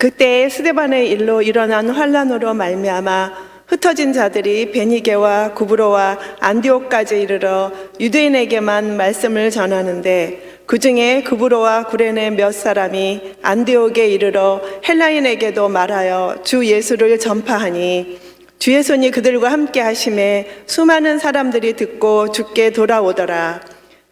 그때 스데반의 일로 일어난 환란으로 말미암아 흩어진 자들이 베니게와 구브로와 안디옥까지 이르러 유대인에게만 말씀을 전하는데, 그 중에 구브로와 구레네 몇 사람이 안디옥에 이르러 헬라인에게도 말하여 주 예수를 전파하니, 주의 손이 그들과 함께 하심에 수많은 사람들이 듣고 주께 돌아오더라.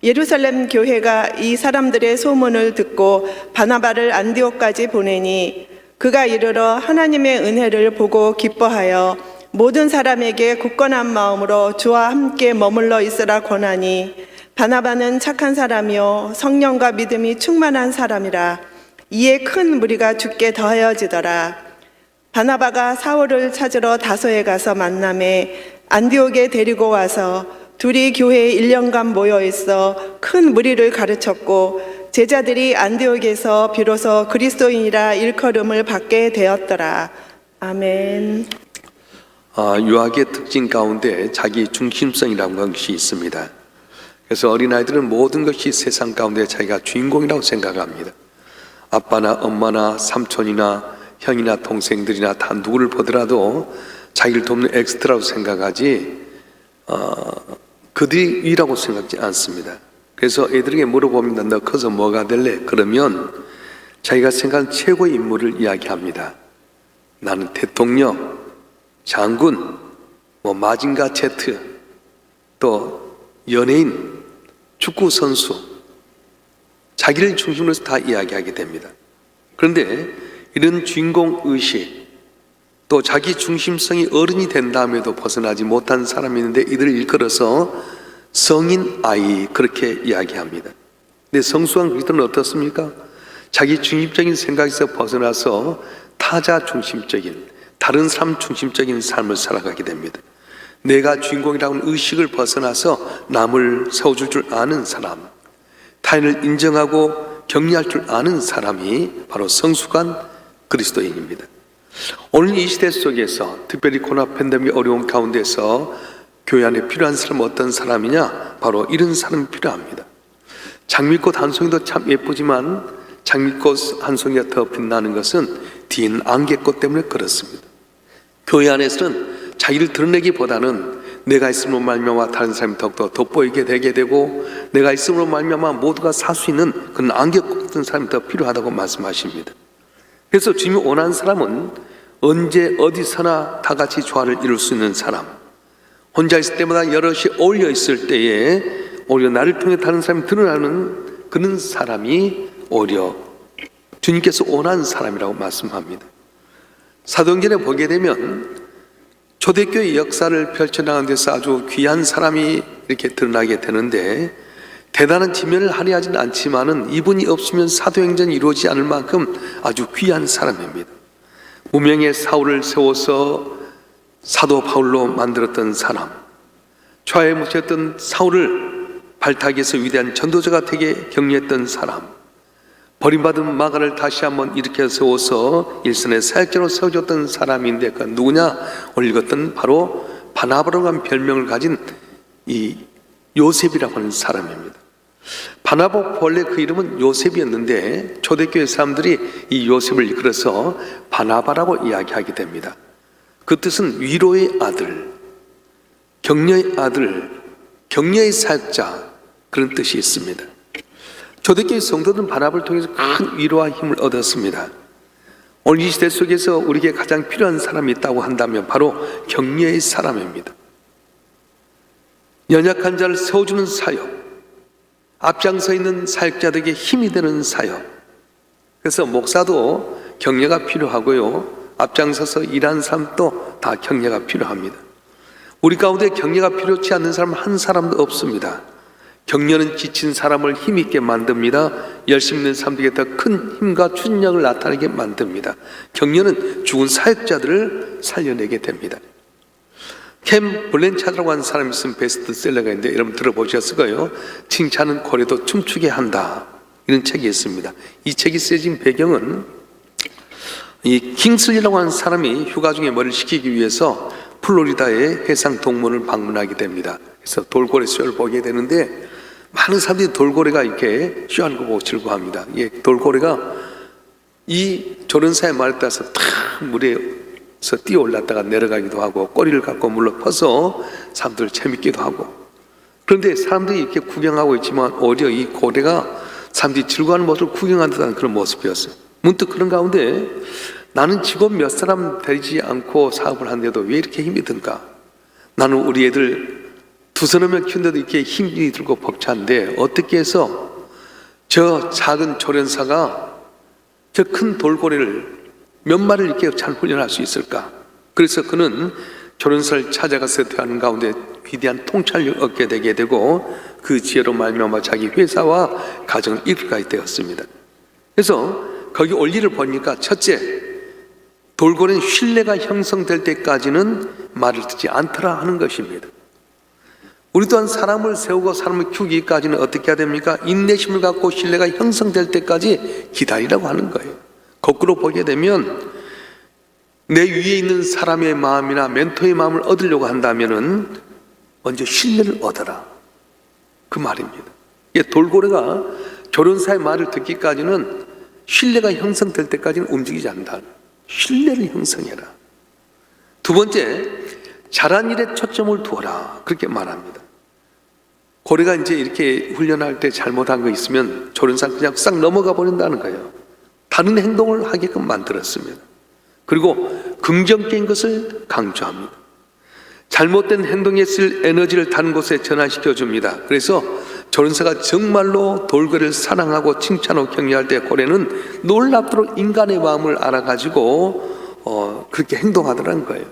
예루살렘 교회가 이 사람들의 소문을 듣고 바나바를 안디옥까지 보내니, 그가 이르러 하나님의 은혜를 보고 기뻐하여 모든 사람에게 굳건한 마음으로 주와 함께 머물러 있으라 권하니, 바나바는 착한 사람이요 성령과 믿음이 충만한 사람이라. 이에 큰 무리가 주께 더하여지더라. 바나바가 사울을 찾으러 다소에 가서 만나매 안디옥에 데리고 와서 둘이 교회에 1년간 모여 있어 큰 무리를 가르쳤고, 제자들이 안디옥에서 비로소 그리스도인이라 일컬음을 받게 되었더라. 아멘. 유학의 특징 가운데 자기 중심성이라는 것이 있습니다. 그래서 어린아이들은 모든 것이 세상 가운데 자기가 주인공이라고 생각합니다. 아빠나 엄마나 삼촌이나 형이나 동생들이나 다 누구를 보더라도 자기를 돕는 엑스트라고 생각하지 그들이 위라고 생각하지 않습니다. 그래서 애들에게 물어봅니다. 너 커서 뭐가 될래? 그러면 자기가 생각하는 최고의 인물을 이야기합니다. 나는 대통령, 장군, 마징가 제트, 또 연예인, 축구 선수, 자기를 중심으로 해서 다 이야기하게 됩니다. 그런데 이런 주인공 의식, 또 자기 중심성이 어른이 된 다음에도 벗어나지 못한 사람이 있는데, 이들을 일컬어서 성인 아이, 그렇게 이야기합니다. 근데 성숙한 그리스도는 어떻습니까? 자기 중심적인 생각에서 벗어나서 타자 중심적인, 다른 사람 중심적인 삶을 살아가게 됩니다. 내가 주인공이라고 하는 의식을 벗어나서 남을 세워줄 줄 아는 사람, 타인을 인정하고 격려할 줄 아는 사람이 바로 성숙한 그리스도인입니다. 오늘 이 시대 속에서, 특별히 코로나 팬데믹 어려운 가운데서 교회 안에 필요한 사람은 어떤 사람이냐? 바로 이런 사람이 필요합니다. 장미꽃 한 송이도 참 예쁘지만 장미꽃 한 송이가 더 빛나는 것은 뒤에 있는 안개꽃 때문에 그렇습니다. 교회 안에서는 자기를 드러내기보다는 내가 있음으로 말미암아 다른 사람이 더욱더 돋보이게 되게 되고, 내가 있음으로 말미암아 모두가 살 수 있는 그런 안개꽃 같은 사람이 더 필요하다고 말씀하십니다. 그래서 주님이 원하는 사람은 언제 어디서나 다 같이 조화를 이룰 수 있는 사람, 혼자 있을 때마다 여럿이 어울려 있을 때에 오히려 나를 통해 다른 사람이 드러나는 그런 사람이 오히려 주님께서 원하는 사람이라고 말씀합니다. 사도행전에 보게 되면 초대교회 역사를 펼쳐나가는 데서 아주 귀한 사람이 이렇게 드러나게 되는데, 대단한 지면을 할애하지는 않지만은 이분이 없으면 사도행전이 이루어지지 않을 만큼 아주 귀한 사람입니다. 무명의 사울을 세워서 사도 바울로 만들었던 사람, 좌에 묻혔던 사울을 발탁해서 위대한 전도자가 되게 격려했던 사람, 버림받은 마가를 다시 한번 일으켜 세워서 일선의 사역자로 세워줬던 사람인데, 그 누구냐? 오늘 읽었던 바로 바나바라고 하는 별명을 가진 이 요셉이라고 하는 사람입니다. 바나바 원래 그 이름은 요셉이었는데 초대교회 사람들이 이 요셉을 이끌어서 바나바라고 이야기하게 됩니다. 그 뜻은 위로의 아들, 격려의 아들, 격려의 사역자, 그런 뜻이 있습니다. 초대교회 성도들은 바나바를 통해서 큰 위로와 힘을 얻었습니다. 오늘 이 시대 속에서 우리에게 가장 필요한 사람이 있다고 한다면 바로 격려의 사람입니다. 연약한 자를 세워주는 사역, 앞장서 있는 사역자들에게 힘이 되는 사역. 그래서 목사도 격려가 필요하고요, 앞장서서 일하는 사람도 다 격려가 필요합니다. 우리 가운데 격려가 필요치 않는 사람 한 사람도 없습니다. 격려는 지친 사람을 힘있게 만듭니다. 열심히 있는 사람들에게 더 큰 힘과 추진력을 나타내게 만듭니다. 격려는 죽은 사역자들을 살려내게 됩니다. 캠 블렌차드라고 하는 사람이 쓴 베스트셀러가 있는데 여러분 들어보셨을 거예요. 칭찬은 고래도 춤추게 한다, 이런 책이 있습니다. 이 책이 쓰여진 배경은 이 킹슬리라고 하는 사람이 휴가 중에 뭐를 시키기 위해서 플로리다의 해상 동문을 방문하게 됩니다. 그래서 돌고래 쇼를 보게 되는데 많은 사람들이 돌고래가 이렇게 쇼하는 거 보고 즐거워합니다. 돌고래가 이 조련사의 말에 따라서 탁 물에서 뛰어 올랐다가 내려가기도 하고 꼬리를 갖고 물러 퍼서 사람들을 재밌기도 하고, 그런데 사람들이 이렇게 구경하고 있지만 오히려 이 고래가 사람들이 즐거워하는 모습을 구경하는 듯한 그런 모습이었어요. 문득 그런 가운데 나는 직원 몇 사람 되지 않고 사업을 하는데도 왜 이렇게 힘이 든가? 나는 우리 애들 두서너 명 키우는데도 이렇게 힘이 들고 벅찬데 어떻게 해서 저 작은 조련사가 저 큰 돌고래를 몇 마리를 이렇게 잘 훈련할 수 있을까? 그래서 그는 조련사를 찾아가서 대하는 가운데 위대한 통찰력을 얻게 되게 되고 그 지혜로 말미암아 자기 회사와 가정을 이끌게 되었습니다. 그래서 거기 원리를 보니까 첫째, 돌고래는 신뢰가 형성될 때까지는 말을 듣지 않더라 하는 것입니다. 우리 또한 사람을 세우고 사람을 키우기까지는 어떻게 해야 됩니까? 인내심을 갖고 신뢰가 형성될 때까지 기다리라고 하는 거예요. 거꾸로 보게 되면 내 위에 있는 사람의 마음이나 멘토의 마음을 얻으려고 한다면은 먼저 신뢰를 얻어라, 그 말입니다. 돌고래가 조련사의 말을 듣기까지는 신뢰가 형성될 때까지는 움직이지 않는다. 신뢰를 형성해라. 두 번째, 잘한 일에 초점을 두어라, 그렇게 말합니다. 고래가 이제 이렇게 훈련할 때 잘못한 거 있으면 조련사 그냥 싹 넘어가 버린다는 거예요. 다른 행동을 하게끔 만들었습니다. 그리고 긍정적인 것을 강조합니다. 잘못된 행동에 쓸 에너지를 다른 곳에 전환시켜 줍니다. 그래서 조련사가 정말로 돌고래를 사랑하고 칭찬하고 격려할 때 고래는 놀랍도록 인간의 마음을 알아가지고 그렇게 행동하더라는 거예요.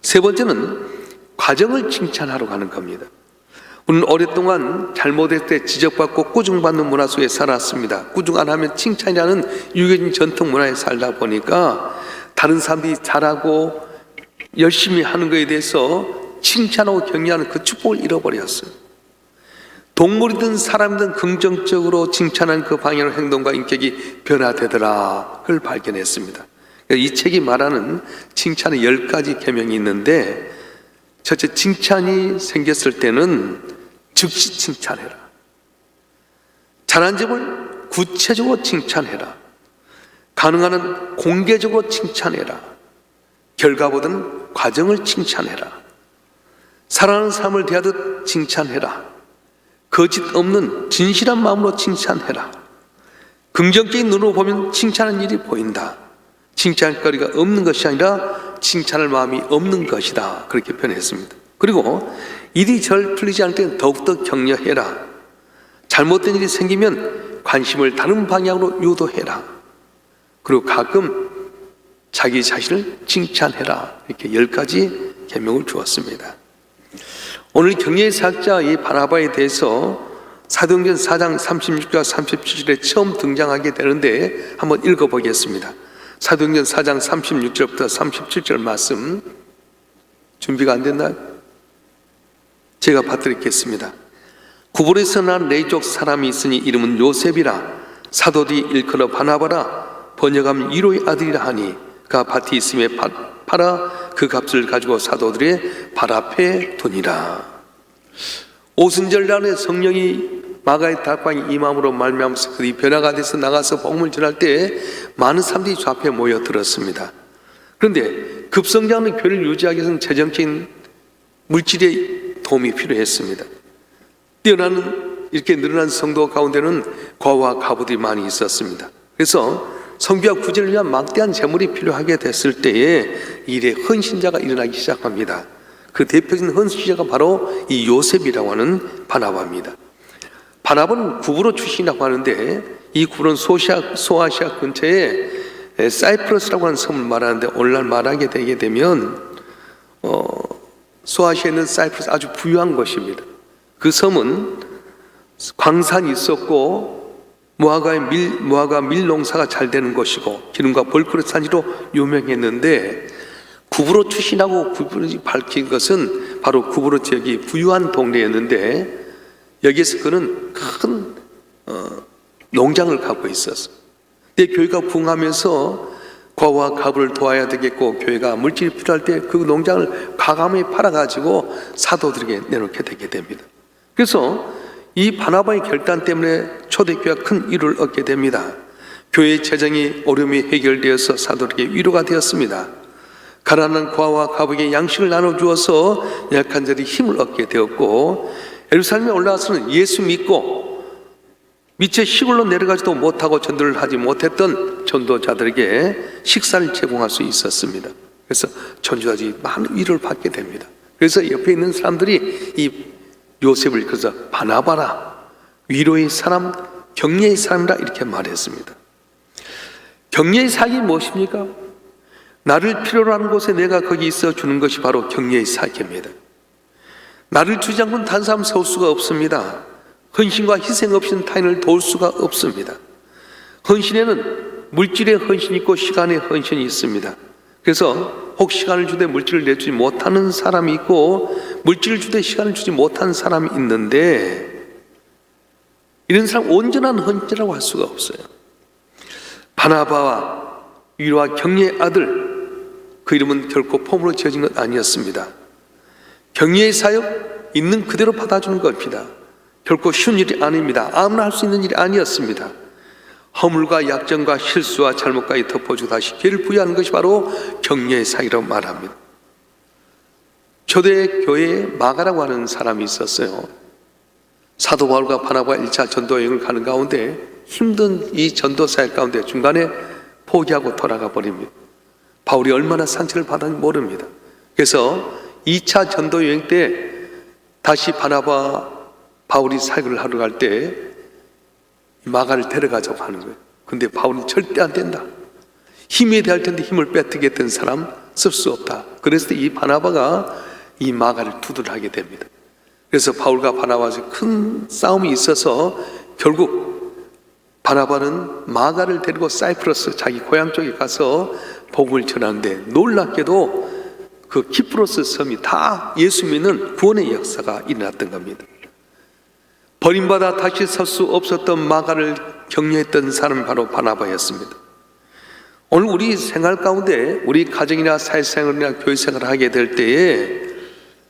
세 번째는 과정을 칭찬하러 가는 겁니다. 우리는 오랫동안 잘못할 때 지적받고 꾸중받는 문화 속에 살았습니다. 꾸중 안 하면 칭찬이라는 유교적인 전통 문화에 살다 보니까 다른 사람들이 잘하고 열심히 하는 것에 대해서 칭찬하고 격려하는 그 축복을 잃어버렸어요. 동물이든 사람이든 긍정적으로 칭찬하는 그 방향으로 행동과 인격이 변화되더라, 그걸 발견했습니다. 이 책이 말하는 칭찬의 10가지 계명이 있는데, 첫째, 칭찬이 생겼을 때는 즉시 칭찬해라. 잘한 점을 구체적으로 칭찬해라. 가능한 한 공개적으로 칭찬해라. 결과보다는 과정을 칭찬해라. 사랑하는 사람을 대하듯 칭찬해라. 거짓 없는 진실한 마음으로 칭찬해라. 긍정적인 눈으로 보면 칭찬하는 일이 보인다. 칭찬할 거리가 없는 것이 아니라 칭찬할 마음이 없는 것이다, 그렇게 표현했습니다. 그리고 일이 잘 풀리지 않을 때는 더욱더 격려해라. 잘못된 일이 생기면 관심을 다른 방향으로 유도해라. 그리고 가끔 자기 자신을 칭찬해라. 이렇게 10가지 계명을 주었습니다. 오늘 경제사학자 이 바나바에 대해서 사도행전 4장 36절 37절에 처음 등장하게 되는데 한번 읽어보겠습니다. 사도행전 4장 36절부터 37절 말씀, 준비가 안 됐나요? 제가 받드리겠습니다. 구볼에서 난 레이족 사람이 있으니 이름은 요셉이라. 사도들이 일컬어 바나바라. 번역하면 이로의 아들이라 하니 그가 밭이 있음에 팔아 그 값을 가지고 사도들의 발 앞에 두니라. 오순절 날에 성령이 마가의 다락방에 임함으로 말미암아서 그들이 변화가 돼서 나가서 복음을 전할 때 많은 사람들이 저 앞에 모여 들었습니다. 그런데 급성장하는 교회를 유지하기 위해서는 재정적인 물질의 도움이 필요했습니다. 뛰어나는 이렇게 늘어난 성도 가운데는 과와 가부들이 많이 있었습니다. 그래서 성교와 구제를 위한 막대한 재물이 필요하게 됐을 때에 일에 헌신자가 일어나기 시작합니다. 그 대표적인 헌신자가 바로 이 요셉이라고 하는 바나바입니다. 바나바는 구브로 출신이라고 하는데 이 구브로는 소아시아 근처에 사이프러스라고 하는 섬을 말하는데 오늘날 말하게 되게 되면 소아시아에 있는 사이프러스 아주 부유한 곳입니다. 그 섬은 광산이 있었고 무화과 밀 농사가 잘 되는 곳이고 기름과 벌크로 산지로 유명했는데 구브로 출신하고 구브로 밝힌 것은 바로 구브로 지역이 부유한 동네였는데 여기에서 그는 큰 농장을 갖고 있었어요. 근데 교회가 부흥하면서 과와 가부를 도와야 되겠고 교회가 물질이 필요할 때 그 농장을 과감히 팔아가지고 사도들에게 내놓게 되게 됩니다. 그래서 이 바나바의 결단 때문에 초대교회가 큰 이유를 얻게 됩니다. 교회의 재정이 어려움이 해결되어서 사도에게 위로가 되었습니다. 가난한 고아와 과부에게 양식을 나눠주어서 약한 자들이 힘을 얻게 되었고, 예루살렘에 올라와서는 예수 믿고 미처 시골로 내려가지도 못하고 전도를 하지 못했던 전도자들에게 식사를 제공할 수 있었습니다. 그래서 전도자들이 많은 위로를 받게 됩니다. 그래서 옆에 있는 사람들이 이 요셉을 그래서 바나바라, 위로의 사람, 격려의 사람이라 이렇게 말했습니다. 격려의 사역이 무엇입니까? 나를 필요로 하는 곳에 내가 거기 있어 주는 것이 바로 격려의 사역입니다. 나를 주지 않고는 다른 사람 세울 수가 없습니다. 헌신과 희생 없이는 타인을 도울 수가 없습니다. 헌신에는 물질의 헌신이 있고 시간의 헌신이 있습니다. 그래서 혹 시간을 주되 물질을 내주지 못하는 사람이 있고, 물질을 주되 시간을 주지 못하는 사람이 있는데, 이런 사람 온전한 헌신이라고 할 수가 없어요. 바나바와 위로와 격려의 아들, 그 이름은 결코 폼으로 지어진 것 아니었습니다. 격려의 사역, 있는 그대로 받아주는 겁니다. 결코 쉬운 일이 아닙니다. 아무나 할 수 있는 일이 아니었습니다. 허물과 약점과 실수와 잘못까지 덮어주고 다시 기회를 부여하는 것이 바로 격려의 사역이라고 말합니다. 초대 교회에 마가라고 하는 사람이 있었어요. 사도 바울과 바나바가 1차 전도 여행을 가는 가운데 힘든 이 전도 사역 가운데 중간에 포기하고 돌아가 버립니다. 바울이 얼마나 상처를 받았는지 모릅니다. 그래서 2차 전도 여행 때 다시 바나바 바울이 사역을 하러 갈 때 마가를 데려가자고 하는 거예요. 근데 바울은 절대 안 된다. 힘이 대할 텐데 힘을 빼뜨겠던 사람 쓸 수 없다. 그래서 이 바나바가 이 마가를 두둔하게 됩니다. 그래서 바울과 바나바에서 큰 싸움이 있어서 결국 바나바는 마가를 데리고 사이프러스 자기 고향 쪽에 가서 복음을 전하는데, 놀랍게도 그 키프로스 섬이 다 예수 믿는 구원의 역사가 일어났던 겁니다. 버림받아 다시 설 수 없었던 마가를 격려했던 사람이 바로 바나바였습니다. 오늘 우리 생활 가운데 우리 가정이나 사회생활이나 교회생활을 하게 될 때에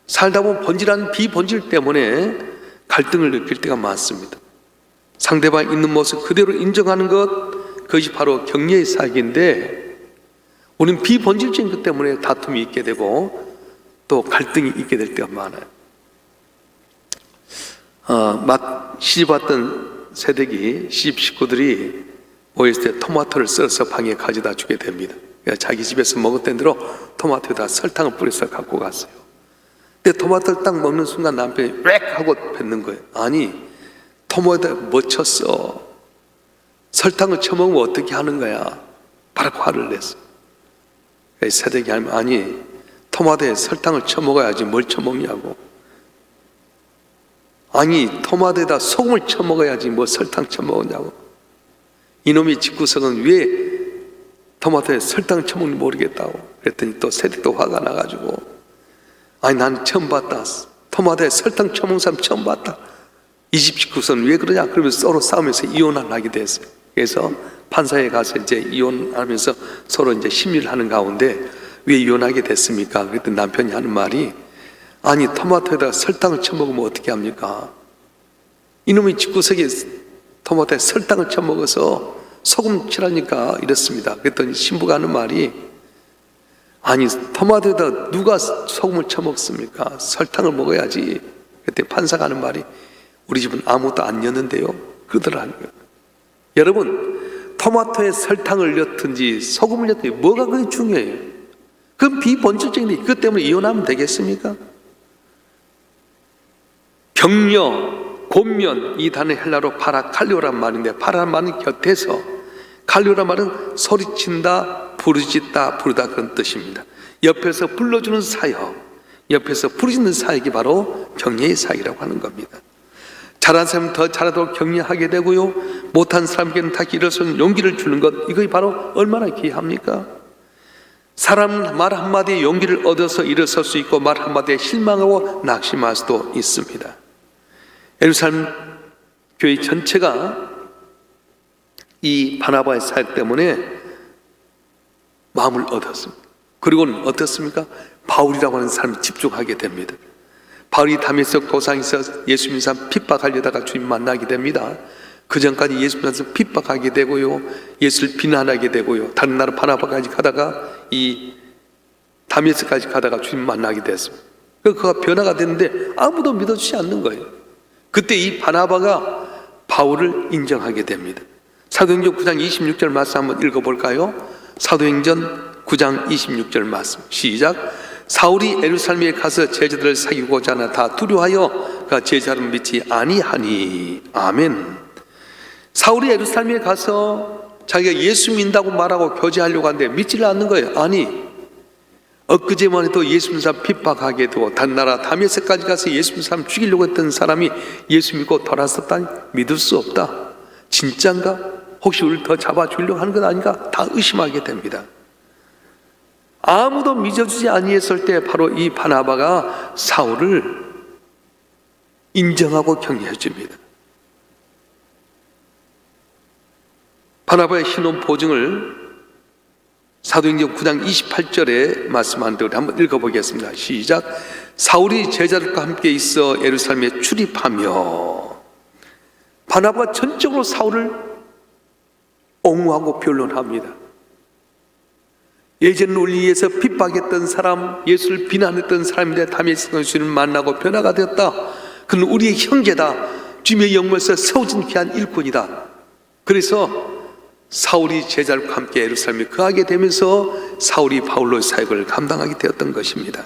살다 보면 번질한 비본질 때문에 갈등을 느낄 때가 많습니다. 상대방 있는 모습 그대로 인정하는 것, 그것이 바로 격려의 사역인데, 우리는 비본질적인 것 때문에 다툼이 있게 되고 또 갈등이 있게 될 때가 많아요. 시집왔던 새댁이 시집 식구들이 모였을 때 토마토를 썰어서 방에 가져다 주게 됩니다. 그러니까 자기 집에서 먹었던 대로 토마토에다 설탕을 뿌려서 갖고 갔어요. 근데 토마토를 딱 먹는 순간 남편이 렉 하고 뱉는 거예요. 아니, 토마토에다 뭐 쳤어? 설탕을 쳐먹으면 어떻게 하는 거야? 바로 화를 냈어요. 새댁이 하면, 아니, 토마토에 설탕을 쳐먹어야지 뭘 쳐먹냐고. 아니, 토마토에다 소금을 쳐먹어야지 뭐 설탕 쳐먹었냐고. 이놈의 집구석은 왜 토마토에 설탕을 쳐먹는지 모르겠다고. 그랬더니 또 새댁도 화가 나가지고, 아니, 나는 처음 봤다. 토마토에 설탕 쳐먹는 사람 처음 봤다. 이 집 집구석은 왜 그러냐. 그러면서 서로 싸우면서 이혼을 하게 됐어요. 그래서 판사에 가서 이제 이혼하면서 서로 이제 심리를 하는 가운데 왜 이혼하게 됐습니까? 그랬더니 남편이 하는 말이, 아니, 토마토에다가 설탕을 쳐먹으면 어떻게 합니까? 이놈의 집구석에 토마토에 설탕을 쳐먹어서 소금 칠하니까 이렇습니다. 그랬더니 신부가 하는 말이, 아니, 토마토에다 누가 소금을 쳐먹습니까? 설탕을 먹어야지. 그때 판사가 하는 말이, 우리 집은 아무것도 안 넣는데요. 그러더라는 거예요. 여러분, 토마토에 설탕을 넣든지 소금을 넣든지 뭐가 그게 중요해요? 그건 비본질적인데 그것 때문에 이혼하면 되겠습니까? 격려, 곤면, 이 단어 헬라로 파라칼리오란 말인데, 파라란 말은 곁에서, 칼리오란 말은 소리친다, 부르짖다, 부르다, 그런 뜻입니다. 옆에서 불러주는 사역, 옆에서 부르짖는 사역이 바로 격려의 사역이라고 하는 겁니다. 잘한 사람은 더 잘하도록 격려하게 되고요, 못한 사람에게는 다시 일어서는 용기를 주는 것, 이것이 바로 얼마나 귀합니까? 사람 말 한마디에 용기를 얻어서 일어설 수 있고, 말 한마디에 실망하고 낙심할 수도 있습니다. 예루살렘 교회 전체가 이 바나바의 사역 때문에 마음을 얻었습니다. 그리고는 어떻습니까? 바울이라고 하는 사람이 집중하게 됩니다. 바울이 다메섹 도상에서 예수 믿는 사람 핍박하려다가 주님 만나게 됩니다. 그 전까지 예수 믿어서 핍박하게 되고요, 예수를 비난하게 되고요, 다른 나라 바나바까지 가다가 이 다메섹까지 가다가 주님 만나게 됐습니다. 그가 변화가 됐는데 아무도 믿어주지 않는 거예요. 그때 이 바나바가 바울을 인정하게 됩니다. 사도행전 9장 26절 말씀 한번 읽어볼까요? 사도행전 9장 26절 말씀 시작. 사울이 예루살렘에 가서 제자들을 사귀고자 하나 다 두려워하여 그가 제자를 믿지 아니하니. 아멘. 사울이 예루살렘에 가서 자기가 예수 믿는다고 말하고 교제하려고 하는데 믿지를 않는 거예요. 아니, 엊그제만 해도 예수 믿는 사람 핍박하게 되고 다른 나라 다메섹까지 가서 예수 믿는 사람 죽이려고 했던 사람이 예수 믿고 돌아섰다니 믿을 수 없다. 진짠가? 혹시 우리를 더 잡아주려고 하는 건 아닌가? 다 의심하게 됩니다. 아무도 믿어주지 아니했을 때 바로 이 바나바가 사울을 인정하고 격려해 줍니다. 바나바의 신원 보증을 사도행전 9장 28절에 말씀한 대로 한번 읽어보겠습니다. 시작. 사울이 제자들과 함께 있어 예루살렘에 출입하며. 바나바가 전적으로 사울을 옹호하고 변론합니다. 예전 논리에서 핍박했던 사람, 예수를 비난했던 사람인데 다메섹 주님을 만나고 변화가 되었다. 그는 우리의 형제다. 주님의 영광에서 세워진 귀한 일꾼이다. 그래서 사울이 제자들과 함께 예루살렘에 거하게 되면서 사울이 바울로의 사역을 감당하게 되었던 것입니다.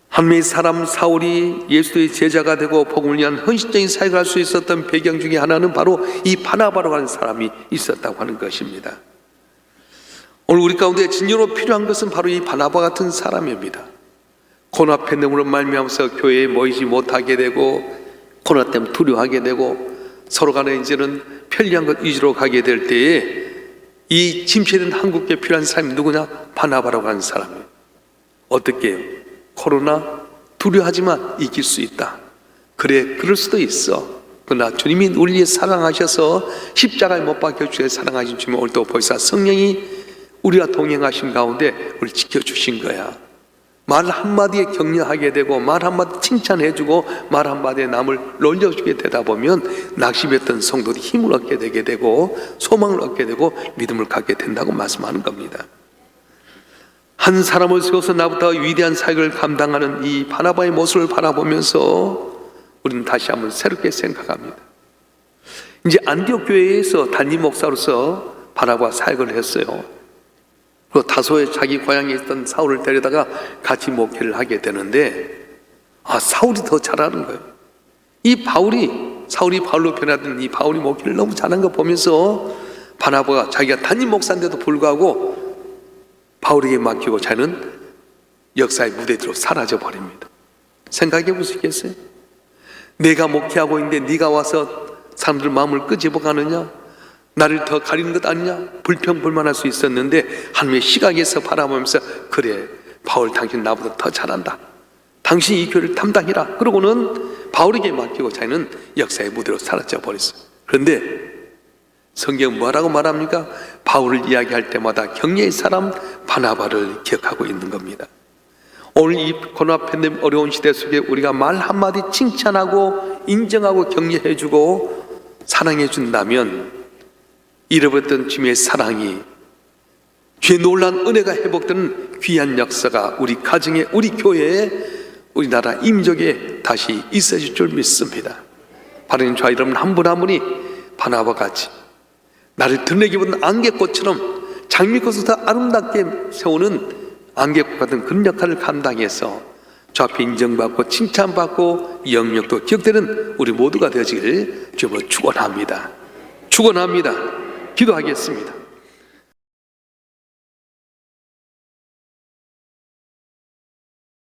한 사람 사울이 예수의 제자가 되고 복음을 위한 헌신적인 사역을 할 수 있었던 배경 중에 하나는 바로 이 바나바라고 하는 사람이 있었다고 하는 것입니다. 오늘 우리 가운데 진정으로 필요한 것은 바로 이 바나바 같은 사람입니다. 코로나 팬데믹으로 말미암아서 교회에 모이지 못하게 되고 코로나 때문에 두려워하게 되고 서로 간에 이제는 편리한 것 위주로 가게 될 때에 이 침체된 한국에 필요한 사람이 누구냐? 바나바라고 하는 사람이에요. 어떻게 해요? 코로나 두려워하지만 이길 수 있다. 그래, 그럴 수도 있어. 그러나 주님이 우리를 사랑하셔서 십자가에 못 박혀 주에 사랑하신 주님을 오늘도 보시사 성령이 우리와 동행하신 가운데 우리를 지켜주신 거야. 말 한마디에 격려하게 되고 말 한마디 칭찬해주고 말 한마디에 남을 놀려주게 되다 보면 낙심했던 성도들이 힘을 얻게 되게 되고 소망을 얻게 되고 믿음을 갖게 된다고 말씀하는 겁니다. 한 사람을 세워서 나보다 위대한 사역을 감당하는 이 바나바의 모습을 바라보면서 우리는 다시 한번 새롭게 생각합니다. 이제 안디옥 교회에서 담임 목사로서 바나바 사역을 했어요. 그 다소에 자기 고향에 있던 사울을 데려다가 같이 목회를 하게 되는데 사울이 더 잘하는 거예요. 이 사울이 바울로 변하던 이 바울이 목회를 너무 잘한 거 보면서 바나바가 자기가 담임 목사인데도 불구하고 바울에게 맡기고 자는 역사의 무대로 사라져 버립니다. 생각해 보시겠어요? 내가 목회하고 있는데 네가 와서 사람들 마음을 끄집어가느냐? 나를 더 가리는 것 아니냐? 불평불만할 수 있었는데 하나님의 시각에서 바라보면서 그래, 바울 당신 나보다 더 잘한다. 당신이 이 교회를 담당해라. 그러고는 바울에게 맡기고 자기는 역사의 무대로 사라져 버렸어요. 그런데 성경 뭐라고 말합니까? 바울을 이야기할 때마다 격려의 사람 바나바를 기억하고 있는 겁니다. 오늘 이 코로나 팬데믹 어려운 시대 속에 우리가 말 한마디 칭찬하고 인정하고 격려해주고 사랑해준다면 잃어버렸던 주님의 사랑이, 주의 놀라운 은혜가 회복되는 귀한 역사가 우리 가정에, 우리 교회에, 우리나라 임족에 다시 있어질 줄 믿습니다. 바로 저와 여러분 한 분 한 분이 바나바 같이 나를 드러내기보다는 안개꽃처럼 장미꽃을 더 아름답게 세우는 안개꽃 같은 그런 역할을 감당해서 저 앞에 인정받고 칭찬받고 영역도 기억되는 우리 모두가 되어지길 주님으로 축원합니다. 축원합니다. 기도하겠습니다.